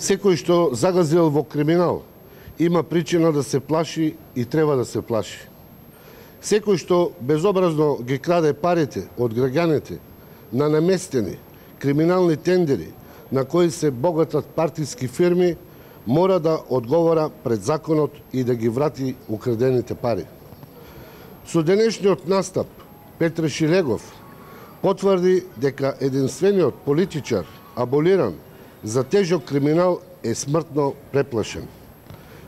Секој што загазил во криминал има причина да се плаши и треба да се плаши. Секој што безобразно ги краде парите од граѓаните на наместени криминални тендери на кои се богатат партиски фирми, мора да одговора пред законот и да ги врати украдените пари. Со денешниот настап Петре Шилегов потврди дека единствениот политичар аболиран за тежок криминал е смртно преплашен.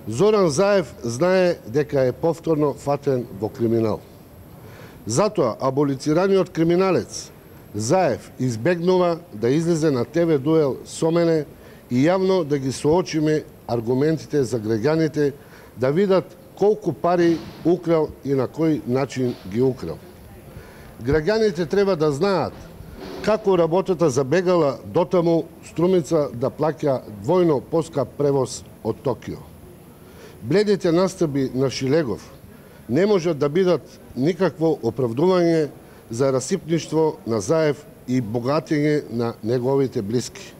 Зоран Заев знае дека е повторно фатен во криминал. Затоа аболицираниот криминалец Заев избегнува да излезе на ТВ дуел со мене и јавно да ги соочиме аргументите за граѓаните да видат колку пари украл и на кој начин ги украл. Граѓаните треба да знаат како работата забегала дотаму Струмица да плаќа двојно поскап превоз од Токио. Бледите настапи на Шилегов не можат да бидат никакво оправдување за расипништво на Заев и богатење на неговите блиски.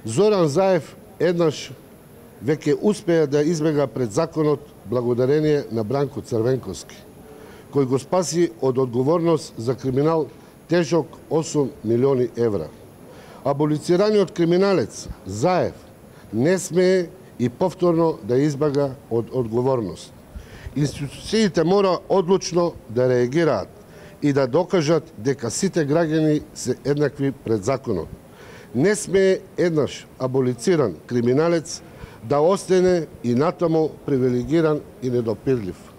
Зоран Заев еднаш веќе успеа да избега пред законот благодарение на Бранко Црвенковски, кој го спаси од одговорност за криминал тежок 8 милиони евра. Аболицираниот криминалец Заев не смее и повторно да избега од одговорност. Институциите мора одлучно да реагираат и да докажат дека сите граѓани се еднакви пред законот. Не смее еднаш аболициран криминалец да остане и натаму привилегиран и недопирлив.